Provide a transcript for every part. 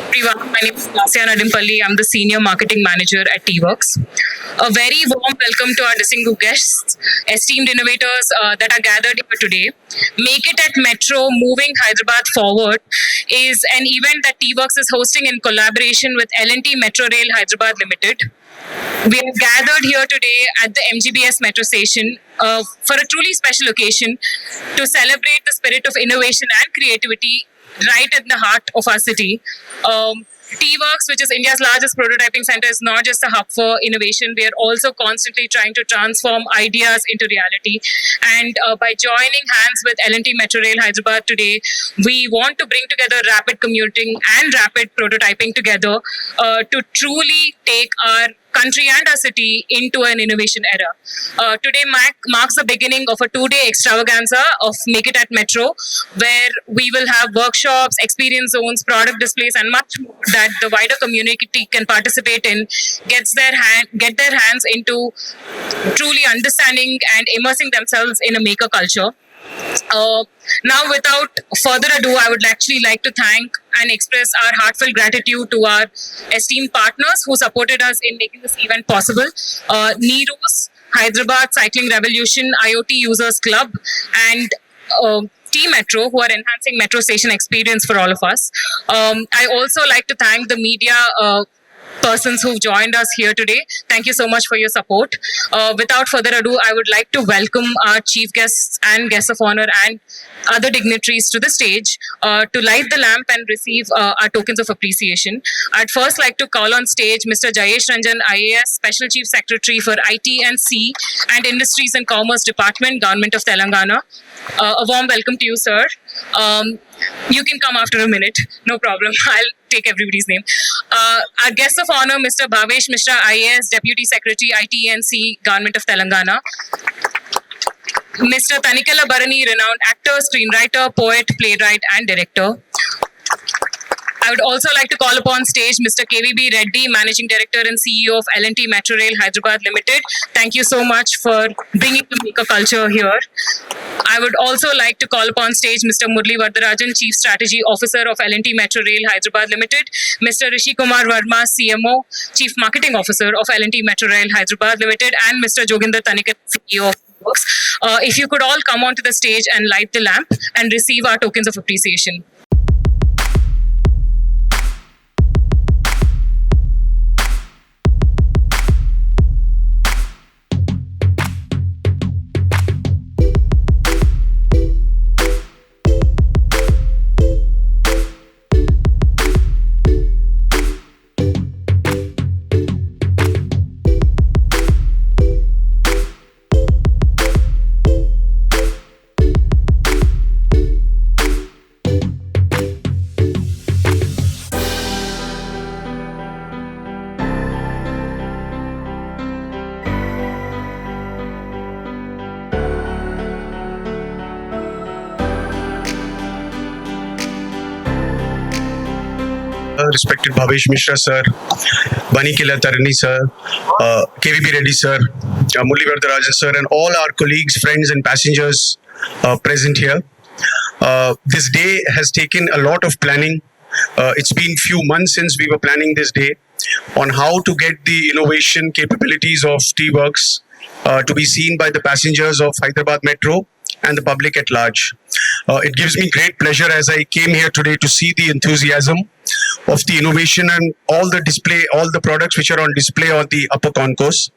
Everyone, my name is Lasya Nadimpalli. I'm the Senior Marketing Manager at T-Works. A very warm welcome to our distinguished guests, esteemed innovators that are gathered here today. Make It at Metro, Moving Hyderabad Forward is an event that T-Works is hosting in collaboration with L&T Metro Rail Hyderabad Limited. We are gathered here today at the MGBS metro station for a truly special occasion to celebrate the spirit of innovation and creativity right in the heart of our city. T-Works, which is India's largest prototyping center, is not just a hub for innovation. We are also constantly trying to transform ideas into reality. And by joining hands with L&T Metro Rail Hyderabad today, we want to bring together rapid commuting and rapid prototyping together to truly take our country and our city into an innovation era. Today marks the beginning of a two-day extravaganza of Make It at Metro, where we will have workshops, experience zones, product displays, and much more that the wider community can participate in, get their hands into truly understanding and immersing themselves in a maker culture. Now, without further ado, I would actually like to thank and express our heartfelt gratitude to our esteemed partners who supported us in making this event possible. Neros, Hyderabad Cycling Revolution, IoT Users Club, and T-Metro, who are enhancing metro station experience for all of us. I also like to thank the media persons who've joined us here today. Thank you so much for your support. Without further ado, I would like to welcome our chief guests and guests of honor and other dignitaries to the stage to light the lamp and receive our tokens of appreciation. I'd first like to call on stage Mr. Jayesh Ranjan, IAS, Special Chief Secretary for IT&C and Industries and Commerce Department, Government of Telangana. A warm welcome to you, sir. You can come after a minute, no problem. I'll take everybody's name. Our guest of honor, Mr. Bhavesh Mishra, IAS, Deputy Secretary, IT&C, Government of Telangana. Mr. Tanikela Bharani, renowned actor, screenwriter, poet, playwright, and director. I would also like to call upon stage Mr. KVB Reddy, Managing Director and CEO of L&T Metro Rail Hyderabad Limited. Thank you so much for bringing the maker culture here. I would also like to call upon stage Mr. Murli Vardarajan, Chief Strategy Officer of L&T Metro Rail Hyderabad Limited, Mr. Rishi Kumar Verma, CMO, Chief Marketing Officer of L&T Metro Rail Hyderabad Limited, and Mr. Joginder Tanikar, CEO of Works. If you could all come onto the stage and light the lamp and receive our tokens of appreciation. Respected Bhavesh Mishra sir, Bani Kila Tarani sir, KVB Reddy sir, Murli Vardarajan sir, and all our colleagues, friends and passengers present here. This day has taken a lot of planning. It's been few months since we were planning this day on how to get the innovation capabilities of T-Works to be seen by the passengers of Hyderabad Metro and the public at large. It gives me great pleasure as I came here today to see the enthusiasm of the innovation and all the products which are on display on the upper concourse.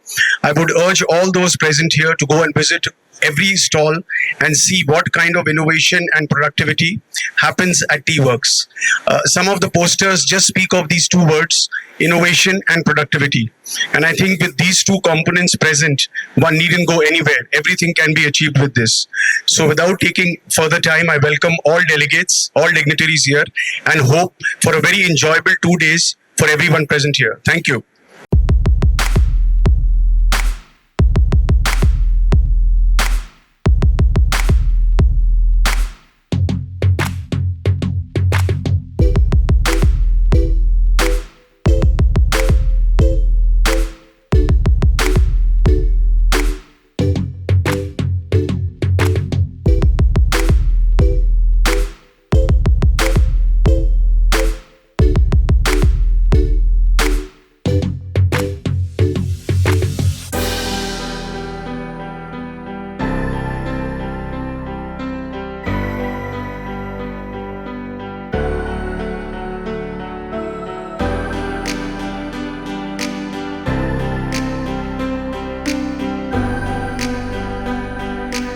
I would urge all those present here to go and visit every stall and see what kind of innovation and productivity happens at T-Works. Some of the posters just speak of these two words, innovation and productivity. And I think with these two components present, one needn't go anywhere. Everything can be achieved with this. So without taking further time, I welcome all delegates, all dignitaries here, and hope for a very enjoyable 2 days for everyone present here. Thank you.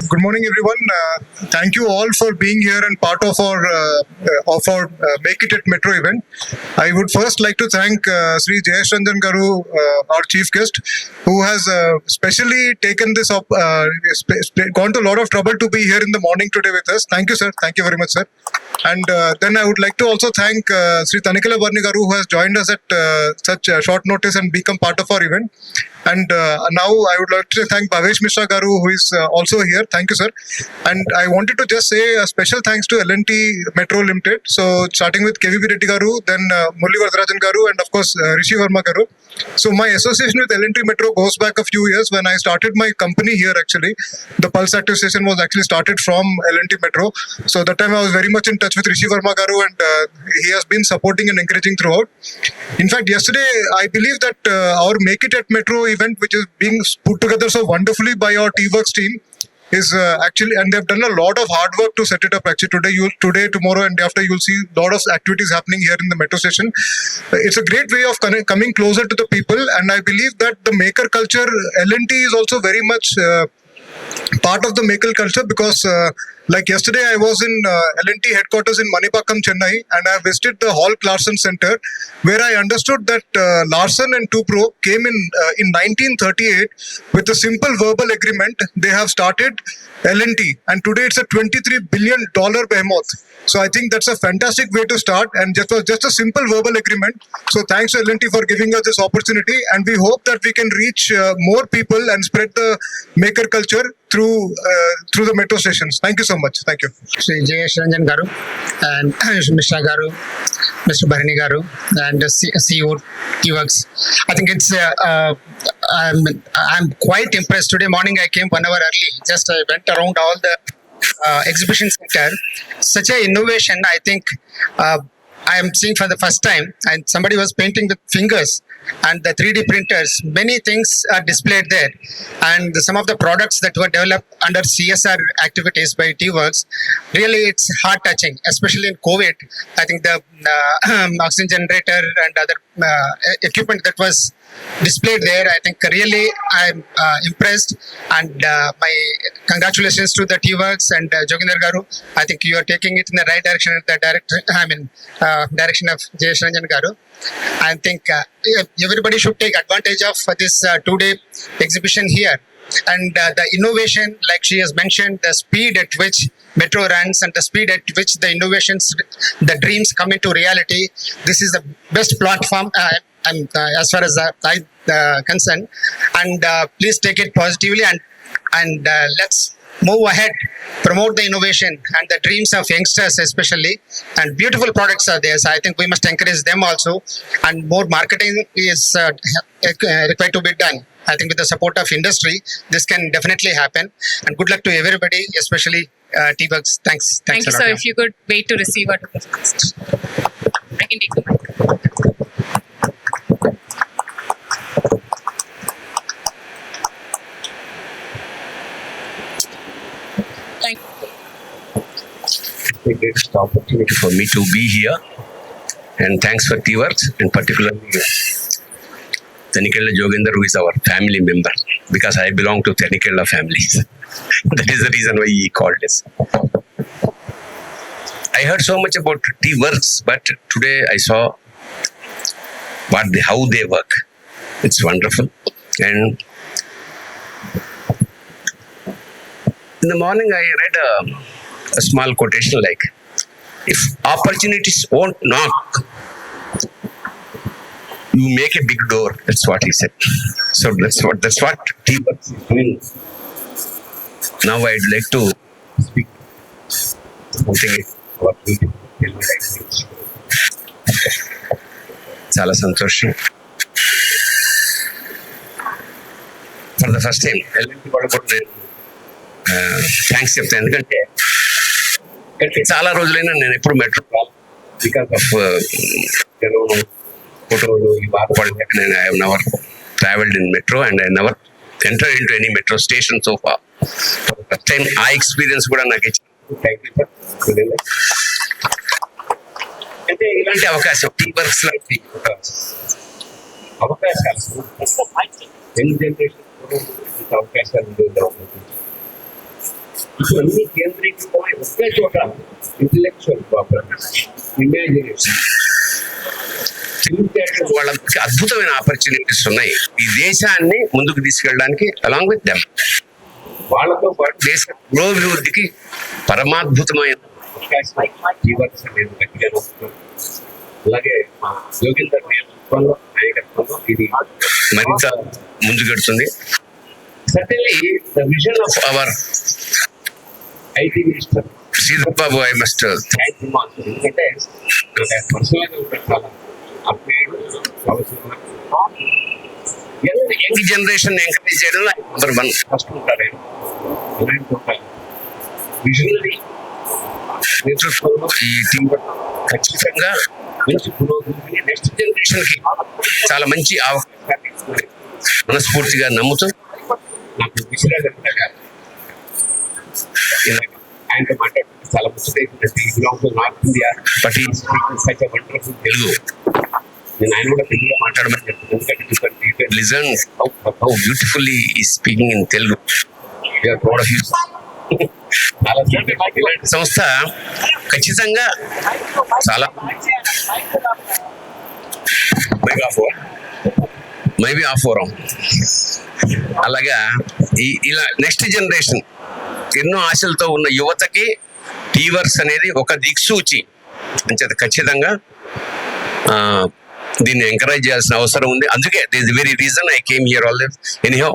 Good morning, everyone. Thank you all for being here and part of our Make It at Metro event. I would first like to thank Sri Jayesh Ranjan Garu, our chief guest, who has specially taken this up, gone to a lot of trouble to be here in the morning today with us. Thank you, sir. Thank you very much, sir. And then I would like to also thank Sri Tanikala Barni Garu, who has joined us at such short notice and become part of our event. And now I would like to thank Bhavesh Mishra Garu, who is also here. Thank you, sir. And I wanted to just say a special thanks to L&T Metro Limited. So starting with KVB Reddy Garu, then Murli Varadarajan Garu, and of course Rishi Verma Garu. So my association with L&T Metro goes back a few years. When I started my company here, actually, the Pulse Active Station was actually started from L&T Metro. So that time I was very much in touch with Rishi Verma Garu, and he has been supporting and encouraging throughout. In fact, yesterday I believe that our Make It at Metro event, which is being put together so wonderfully by our T-Works team, is actually, and they've done a lot of hard work to set it up. Actually, today, tomorrow, and after, you'll see a lot of activities happening here in the metro station. It's a great way of coming closer to the people, and I believe that the maker culture, L&T is also very much part of the maker culture, because like yesterday I was in L&T headquarters in Manipakkam, Chennai, and I visited the Hall Larsen Center, where I understood that Larsen and Tubro came in 1938 with a simple verbal agreement. They have started L&T, and today it's a $23 billion behemoth. So I think that's a fantastic way to start, and just a simple verbal agreement. So thanks to L&T for giving us this opportunity, and we hope that we can reach more people and spread the maker culture through the metro stations. Thank you so much. Thank you. Sri Jayesh Ranjan Garu and Mishra Garu, Mr. Bharani Garu, and CEO T-Works. I think it's I'm quite impressed. Today morning I came 1 hour early. Just I went around all the exhibition center. Such a innovation, I think I am seeing for the first time. And somebody was painting with fingers, and the 3D printers, many things are displayed there. And some of the products that were developed under CSR activities by T-Works, really it's heart touching, especially in COVID. I think the oxygen generator and other equipment that was displayed there, I think really I'm impressed, and my congratulations to the T-Works and Joginder Garu. I think you are taking it in the right direction, direction of Jayesh Ranjan Garu. I think everybody should take advantage of this 2-day exhibition here. And the innovation, like she has mentioned, the speed at which Metro runs and the speed at which the innovations, the dreams come into reality, this is the best platform as far as I'm concerned. And please take it positively, and let's move ahead, promote the innovation and the dreams of youngsters especially, and beautiful products are there. So I think we must encourage them also, and more marketing is required to be done. I think with the support of industry, this can definitely happen. And good luck to everybody, especially T-Works. Thanks. Thank you, sir. If you could wait to receive our first. I can take the mic. Thank you. It's the opportunity for me to be here, and thanks for T-Works, and particularly Tanikela Joginder, who is our family member, because I belong to Tanikela families. That is the reason why he called us. I heard so much about T-Works, but today I saw how they work. It's wonderful. And in the morning I read a small quotation like, if opportunities won't knock, you make a big door. That's what he said. So that's what T-Works is doing. Now I'd like to speak something about చాలా సంతోషం. For the first time LNT వాళ్ళు కూడా నేను thanks చెప్తాను, ఎందుకంటే చాలా రోజులైనా నేను ఎప్పుడు మెట్రో బికాస్ ఆఫ్ ఫోటోలు ఈ బాధపడలేక నేను I have never travelled in metro and I never enter in to any metro station so far. First time ఆ ఎక్స్పీరియన్స్ కూడా నాకు ఇచ్చింది. Thank you. అంటే ఇలాంటి అవకాశం T-Works లాంటి అవకాశాలు యంగ్ జనరేషన్ అవకాశాలు ఇవన్నీ కేంద్రీకృతమై ఒకే చోట ఇంటలెక్చువల్ ప్రాబ్లమ్, ఇమాజినేషన్, వాళ్ళకి అద్భుతమైన ఆపర్చునిటీస్ ఉన్నాయి ఈ దేశాన్ని ముందుకు తీసుకెళ్ళడానికి అలాంగ్ విత్ దెమ్. వాళ్ళతో పాటు దేశ పురోభివృద్ధికి పరమాద్భుతమైన అవకాశం అనేది గట్టిగా నమ్ముతున్నాను. అలాగే మా యోగేందర్ నేతృత్వంలో నాయకత్వంలో ఇది మరింత ముందుకెడుతుంది. Certainly the vision of our IT minister Sridhar Babu, I must thank you also. ఎందుకంటే పర్సనల్గా పెట్టాలి యంగ్ జనరేషన్ ఎంకరేజ్ చేయడంలో నెంబర్ 1 ఫస్ట్ ఉంటారు. విజనరీ నేతృత్వంలో ఈ టీం ఖచ్చితంగా మంచి పురోగతిని నెక్స్ట్ జనరేషన్ కి చాలా మంచి అవకాశాన్ని ఇస్తుంది మనస్ఫూర్తిగా నమ్ముతూ నాకు విశ్రాంతి ఆయనతో మాట్లాడుతుంటే చాలా ముచ్చటైందంటే నార్త్ ఇండియా బట్ ఈ సచ్ ఎ వండర్ఫుల్ తెలుగు. నేను ఆయన కూడా తెలుగులో మాట్లాడమని చెప్తాను, ఎందుకంటే లిజన్ హౌ బ్యూటిఫుల్లీ ఈ స్పీకింగ్ ఇన్ తెలుగు. ఇలాంటి సంస్థ ఖచ్చితంగా చాలా మైబీ ఆ ఫోరం అలాగా ఇలా నెక్స్ట్ జనరేషన్ ఎన్నో ఆశలతో ఉన్న యువతకి టీవర్స్ అనేది ఒక దిక్సూచి అంచేత ఖచ్చితంగా దీన్ని ఎంకరేజ్ చేయాల్సిన అవసరం ఉంది. అందుకే this very reason I came here anyhow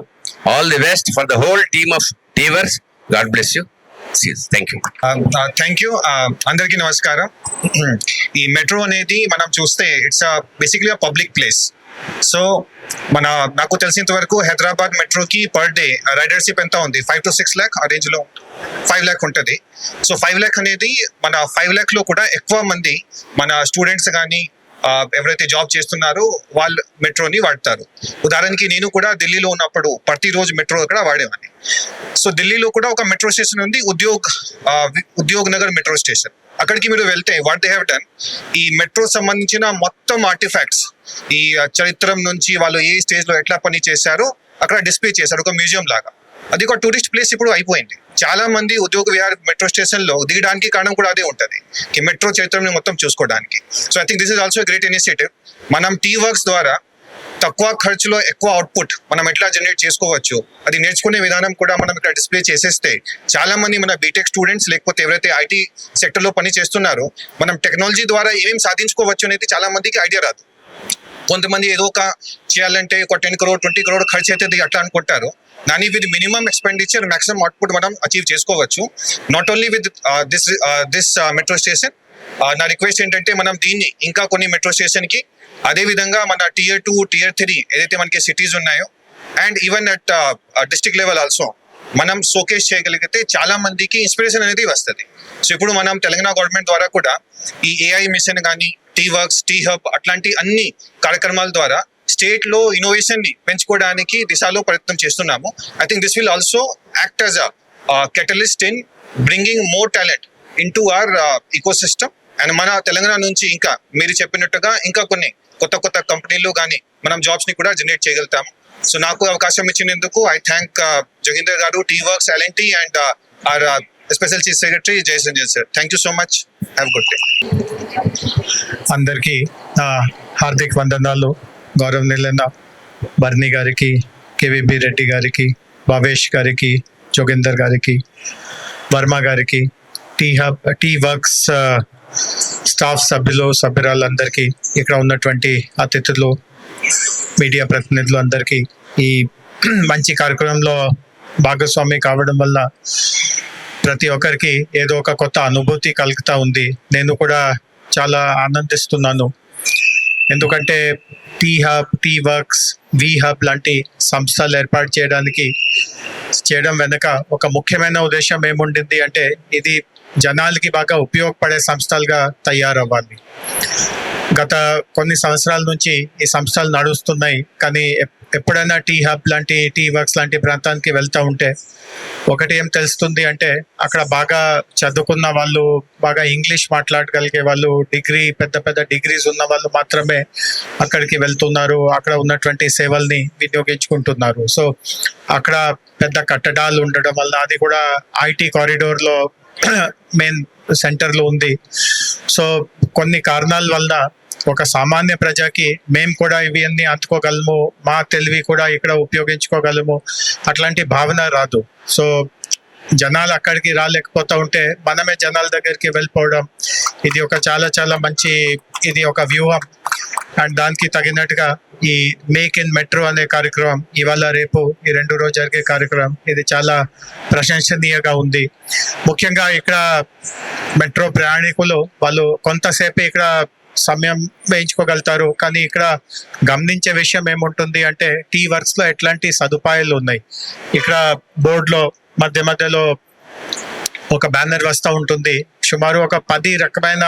all the best for the whole team of T Works. God bless you. Thank you. Thank you. అందరికీ నమస్కారం. ఈ మెట్రో అనేది మనం చూస్తే it's basically public place. So నాకు తెలిసినంత వరకు హైదరాబాద్ మెట్రోకి పర్ డే రైడర్షిప్ ఎంత ఉంది? 5 to 6 lakh ఆ రేంజ్ లో 5 lakh ఉంటుంది. సో 5 lakh అనేది మన 5 lakh లో కూడా ఎక్కువ మంది మన స్టూడెంట్స్ కానీ ఎవరైతే జాబ్ చేస్తున్నారో వాళ్ళు మెట్రోని వాడతారు. ఉదాహరణకి నేను కూడా ఢిల్లీలో ఉన్నప్పుడు ప్రతిరోజు మెట్రో కూడా వాడేవాడిని. సో ఢిల్లీలో కూడా ఒక మెట్రో స్టేషన్ ఉంది, ఉద్యోగ్ నగర్ మెట్రో స్టేషన్. అక్కడికి మీరు వెళ్తే వాట్ దే హ్యావ్ డన్, ఈ మెట్రో సంబంధించిన మొత్తం ఆర్టిఫాక్ట్స్, ఈ చరిత్రం నుంచి వాళ్ళు ఏ స్టేజ్ లో ఎట్లా పని చేశారో అక్కడ డిస్ప్లే చేశారు, ఒక మ్యూజియం లాగా. అది ఒక టూరిస్ట్ ప్లేస్ ఇప్పుడు అయిపోయింది. చాలా మంది ఉద్యోగ విహార్ మెట్రో స్టేషన్ లో దిగడానికి కారణం కూడా అదే ఉంటుంది, ఈ మెట్రో చరిత్రని మొత్తం చూసుకోవడానికి. So I think this is also great initiative. మనం టీ వర్క్స్ ద్వారా తక్కువ ఖర్చులో ఎక్కువ అవుట్పుట్ మనం ఎట్లా జనరేట్ చేసుకోవచ్చు, అది నేర్చుకునే విధానం కూడా మనం ఇక్కడ డిస్ప్లే చేసేస్తే చాలా మంది మన బీటెక్ స్టూడెంట్స్ లేకపోతే ఎవరైతే ఐటీ సెక్టర్ లో పని చేస్తున్నారో మనం టెక్నాలజీ ద్వారా ఏమేమి సాధించుకోవచ్చు అనేది చాలా మందికి ఐడియా రాదు. కొంతమంది ఏదో ఒక చేయాలంటే ఒక 10 crore 20 crore ఖర్చు అవుతుంది అట్లా అనుకుంటారు. కానీ with minimum expenditure maximum output మనం అచీవ్ చేసుకోవచ్చు. Not only with this metro station. నా రిక్వెస్ట్ ఏంటంటే మనం దీన్ని ఇంకా కొన్ని మెట్రో స్టేషన్ కి, అదే విధంగా మన Tier 2 Tier 3 ఏదైతే మనకి సిటీస్ ఉన్నాయో and even at district level also మనం షోకేస్ చేయగలిగితే చాలా మందికి ఇన్స్పిరేషన్ అనేది వస్తుంది. సో ఇప్పుడు మనం తెలంగాణ గవర్నమెంట్ ద్వారా కూడా ఈ AI మిషన్ కానీ టీ వర్క్స్, టీ హబ్ అట్లాంటి అన్ని కార్యక్రమాల ద్వారా స్టేట్ లో ఇన్నోవేషన్ ని పెంచుకోవడానికి దిశలో ప్రయత్నం చేస్తున్నాము. I think this will also act as a catalyst in bringing more talent in to our eco system. And మన తెలంగాణ నుంచి ఇంకా మీరు చెప్పినట్టుగా ఇంకా కొన్ని కొత్త కంపెనీలు కానీ మనం జాబ్స్ ని కూడా జనరేట్ చేయగలుగుతాము. సో నాకు అవకాశం ఇచ్చినందుకు I thank Joginder garu, T Works, L&T and our special chief secretary Jayesh Ranjan sir. Thank you so much. Have good day. అందరికీ హార్దిక వందనాలు. గౌరవనీయులైన బర్ని గారికి, కేవీబీ రెడ్డి గారికి, భావేష్ గారికి, జోగేందర్ గారికి, వర్మ గారికి, టీ వర్క్స్ స్టాఫ్ సభ్యురాలందరికీ, ఇక్కడ ఉన్నటువంటి అతిథులు, మీడియా ప్రతినిధులు అందరికీ ఈ మంచి కార్యక్రమంలో భాగస్వామి కావడం వల్ల ప్రతి ఒక్కరికి ఏదో ఒక కొత్త అనుభూతి కలుగుతూ ఉంది. నేను కూడా చాలా ఆనందిస్తున్నాను. ఎందుకంటే టీ హబ్, టీ వర్క్స్, వి హబ్ లాంటి సంస్థలు ఏర్పాటు చేయడం వెనుక ఒక ముఖ్యమైన ఉద్దేశం ఏముండింది అంటే ఇది జనాలకి బాగా ఉపయోగపడే సంస్థలుగా తయారవ్వాలి. గత కొన్ని సంవత్సరాల నుంచి ఈ సంస్థలు నడుస్తున్నాయి. కానీ ఎప్పుడైనా టీ హబ్ లాంటి టీ వర్క్స్ లాంటి ప్రాంతానికి వెళ్తూ ఉంటే ఒకటి ఏం తెలుస్తుంది అంటే అక్కడ బాగా చదువుకున్న వాళ్ళు, బాగా ఇంగ్లీష్ మాట్లాడగలిగే వాళ్ళు, పెద్ద పెద్ద డిగ్రీస్ ఉన్న వాళ్ళు మాత్రమే అక్కడికి వెళ్తున్నారు, అక్కడ ఉన్నటువంటి సేవల్ని వినియోగించుకుంటున్నారు. సో అక్కడ పెద్ద కట్టడాలు ఉండడం వల్ల, అది కూడా ఐటీ కారిడోర్లో మెయిన్ సెంటర్లో ఉంది. సో కొన్ని కారణాల వల్ల ఒక సామాన్య ప్రజకి మేము కూడా ఇవి అన్ని అందుకోగలము, మా తెలివి కూడా ఇక్కడ ఉపయోగించుకోగలము అట్లాంటి భావన రాదు. సో జనాలు అక్కడికి రాలేకపోతా ఉంటే మనమే జనాల దగ్గరికి వెళ్ళిపోవడం, ఇది ఒక చాలా చాలా మంచి, ఇది ఒక వ్యూహం. అండ్ దానికి తగినట్టుగా ఈ మేక్ ఇన్ మెట్రో అనే కార్యక్రమం ఇవాళ రేపు ఈ 2 రోజు జరిగే కార్యక్రమం, ఇది చాలా ప్రశంసనీయంగా ఉంది. ముఖ్యంగా ఇక్కడ మెట్రో ప్రయాణికులు వాళ్ళు కొంతసేపు ఇక్కడ సమయం వేయించుకోగలుగుతారు. కానీ ఇక్కడ గమనించే విషయం ఏముంటుంది అంటే టీ వర్క్స్ లో ఎట్లాంటి సదుపాయాలు ఉన్నాయి. ఇక్కడ బోర్డులో మధ్యలో ఒక బ్యానర్ వస్తూ ఉంటుంది. సుమారు ఒక 10 రకమైన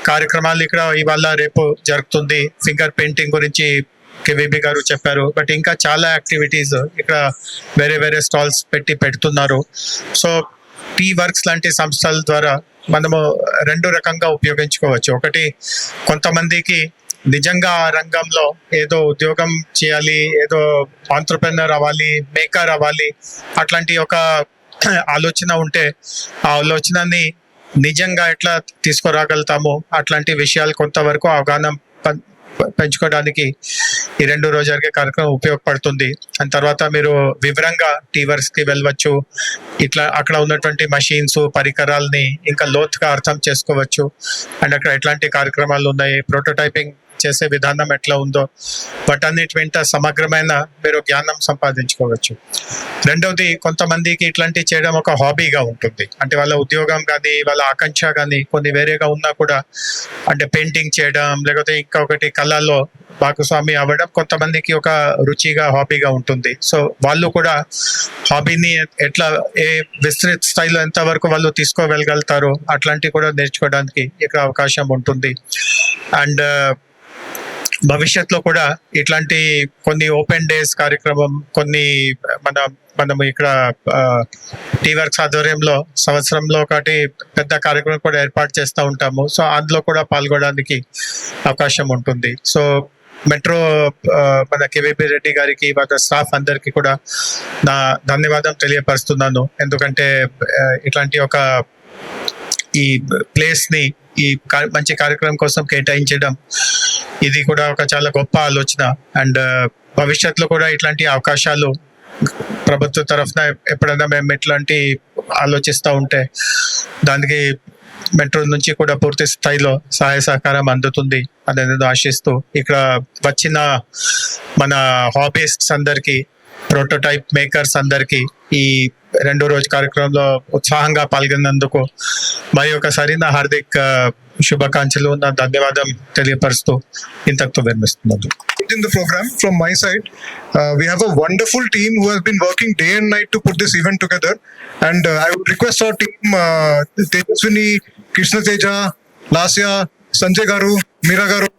కార్యక్రమాలు ఇక్కడ ఇవాళ రేపు జరుగుతుంది. ఫింగర్ పెయింటింగ్ గురించి కేవీబీ గారు చెప్పారు. బట్ ఇంకా చాలా యాక్టివిటీస్ ఇక్కడ వేరే స్టాల్స్ పెడుతున్నారు. సో టీ వర్క్స్ లాంటి సంస్థల ద్వారా మనము 2 రకంగా ఉపయోగించుకోవచ్చు. ఒకటి, కొంతమందికి నిజంగా ఆ రంగంలో ఏదో ఉద్యోగం చేయాలి, ఏదో ఆంట్రప్రెనర్ అవ్వాలి, మేకర్ అవ్వాలి, అట్లాంటి ఒక ఆలోచన ఉంటే ఆ ఆలోచనని నిజంగా ఎట్లా తీసుకురాగలుగుతామో అట్లాంటి విషయాలు కొంతవరకు అవగాహన పెంచుకోవడానికి ఈ 2 రోజు జరిగే కార్యక్రమం ఉపయోగపడుతుంది. అండ్ తర్వాత మీరు వివరంగా టీవర్స్ కి వెళ్ళవచ్చు. ఇట్లా అక్కడ ఉన్నటువంటి మషీన్స్, పరికరాలని ఇంకా లోతుగా అర్థం చేసుకోవచ్చు. అండ్ అక్కడ ఎట్లాంటి కార్యక్రమాలు ఉన్నాయి, ప్రోటోటైపింగ్ చేసే విధానం ఎట్లా ఉందో వాటన్నిటి వెంట సమగ్రమైన మీరు జ్ఞానం సంపాదించుకోవచ్చు. రెండవది, కొంతమందికి ఇట్లాంటి చేయడం ఒక హాబీగా ఉంటుంది. అంటే వాళ్ళ ఉద్యోగం కానీ వాళ్ళ ఆకాంక్ష కానీ కొన్ని వేరేగా ఉన్నా కూడా, అంటే పెయింటింగ్ చేయడం లేకపోతే ఇంకా ఒకటి కళలో భాగస్వామి అవ్వడం కొంతమందికి ఒక రుచిగా, హాబీగా ఉంటుంది. సో వాళ్ళు కూడా హాబీని ఎట్లా విస్తృత స్థాయిలో ఎంతవరకు వాళ్ళు తీసుకోగలుగుతారో అట్లాంటివి కూడా నేర్చుకోవడానికి ఇక్కడ అవకాశం ఉంటుంది. అండ్ భవిష్యత్తులో కూడా ఇట్లాంటి కొన్ని ఓపెన్ డేస్ కార్యక్రమం, కొన్ని మనం ఇక్కడ టీ వర్క్స్ ఆధ్వర్యంలో సంవత్సరంలో ఒకటి పెద్ద కార్యక్రమం కూడా ఏర్పాటు చేస్తూ ఉంటాము. సో అందులో కూడా పాల్గొనడానికి అవకాశం ఉంటుంది. సో మెట్రో మన కేవీపీ రెడ్డి గారికి, వాళ్ళ స్టాఫ్ అందరికీ కూడా నా ధన్యవాదం తెలియపరుస్తున్నాను. ఎందుకంటే ఇట్లాంటి ఒక ఈ ప్లేస్ ని ఈ మంచి కార్యక్రమం కోసం కేటాయించడం, ఇది కూడా ఒక చాలా గొప్ప ఆలోచన. అండ్ భవిష్యత్తులో కూడా ఇట్లాంటి అవకాశాలు ప్రభుత్వ తరఫున ఎప్పుడైనా మేము ఇట్లాంటి ఆలోచిస్తూ ఉంటే దానికి మెట్రో నుంచి కూడా పూర్తి స్థాయిలో సహాయ సహకారం అందుతుంది అనేది ఆశిస్తూ, ఇక్కడ వచ్చిన మన హాబీస్ట్స్ అందరికీ, ప్రోటోటైప్ మేకర్స్ అందరికీ ఈ 2 రోజు కార్యక్రమంలో ఉత్సాహంగా పాల్గొన్నందుకు మరి ఒకసారి నా హార్దిక శుభాకాంక్షలు, నా ధన్యవాదం తెలియపరుస్తూ ఇంతటితో విరమిస్తున్నాను. In the program from my side, we have a wonderful team who has been working day and night to put this event together, and I would request our team, Tejaswini, Krishna Teja, Lasya, Sanjay Garu, Meera Garu,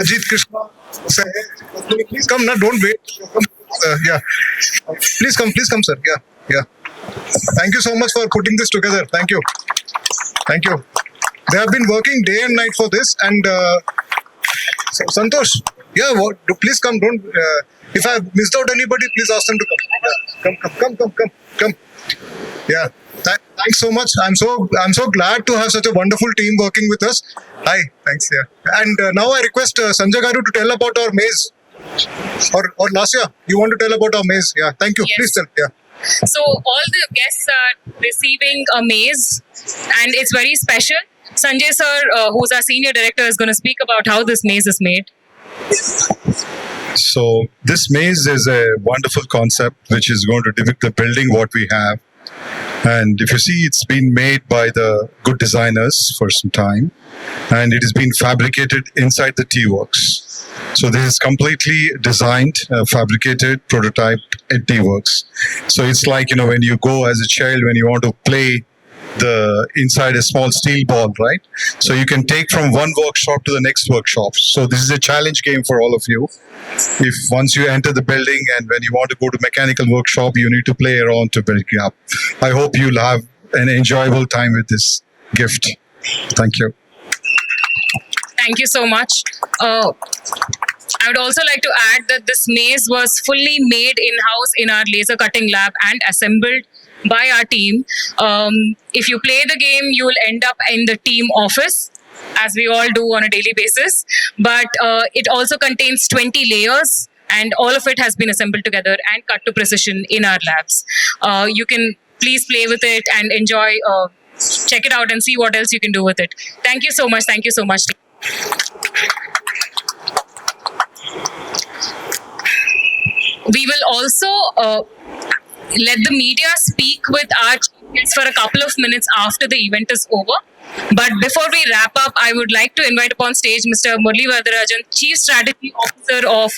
Ajit Krishna, please come, don't wait. Yeah, please come sir. Yeah, thank you so much for putting this together. Thank you. They have been working day and night for this, and so, Santosh, please come. Don't. If I have missed out anybody, please ask them to come. Yeah, come. Yeah. Thanks so much. I'm so glad to have such a wonderful team working with us. Hi. Thanks. Yeah. And now I request Sanjay Garu to tell about our maze. Or Lasya, you want to tell about our maze? Yeah. Thank you. Yes. Please tell. Yeah. So all the guests are receiving a maze, and it's very special. Sanjay sir, who's our senior director, is going to speak about how this maze is made. So this maze is a wonderful concept which is going to depict the building what we have. And if you see, it's been made by the good designers for some time, and it has been fabricated inside the tea works. So this is completely designed, fabricated, prototyped at tea works. So it's like, when you go as a child, when you want to play inside a small steel ball, right? So you can take from one workshop to the next workshop. So this is a challenge game for all of you. If once you enter the building and when you want to go to mechanical workshop, you need to play around to build it up. I hope you'll have an enjoyable time with this gift. Thank you. Thank you so much. I would also like to add that this maze was fully made in-house in our laser cutting lab and assembled by our team. If you play the game, you will end up in the team office, as we all do on a daily basis. But it also contains 20 layers, and all of it has been assembled together and cut to precision in our labs. You can please play with it and enjoy. Check it out and see what else you can do with it. Thank you so much. Thank you so much. We will also let the media speak with our guests for a couple of minutes after the event is over. But before we wrap up, I would like to invite upon stage Mr. Murli Varadarajan, Chief Strategy Officer of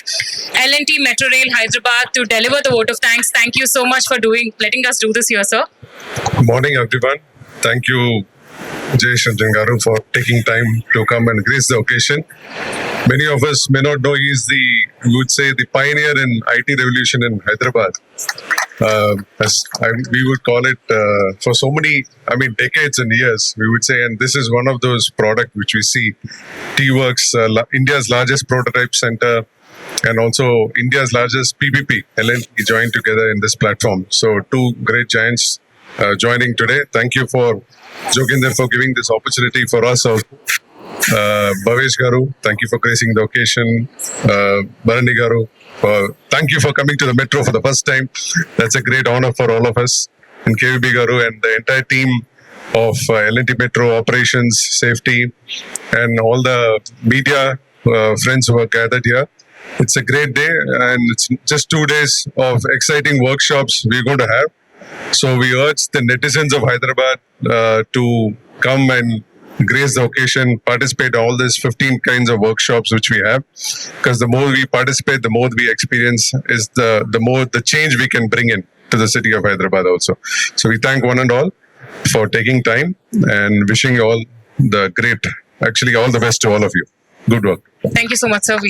L&T Metro Rail Hyderabad, to deliver the vote of thanks. Thank you so much for letting us do this here, sir. Good morning, everyone. Thank you, Jayesh Ranjan Garu, for taking time to come and grace the occasion. Many of us may not know he is the pioneer in IT revolution in Hyderabad. We would call it for so many, decades and years, we would say, and this is one of those products which we see. T-Works, India's largest prototype center, and also India's largest PPP, L&T joined together in this platform. So two great giants joining today. Thank you for Joginder for giving this opportunity for us. Bhavesh Garu, thank you for gracing the occasion. Bharani Garu, thank you for coming to the metro for the first time. That's a great honor for all of us. And KVB Garu and the entire team of L&T Metro Operations, Safety, and all the media friends who are gathered here. It's a great day, and it's just 2 days of exciting workshops we're going to have. So we urge the netizens of Hyderabad to come and grace the occasion, participate in all these 15 kinds of workshops which we have, because the more we participate, the more we experience is the more the change we can bring in to the city of Hyderabad also. So we thank one and all for taking time and wishing you all all the best to all of you. Good work. Thank you so much, sir.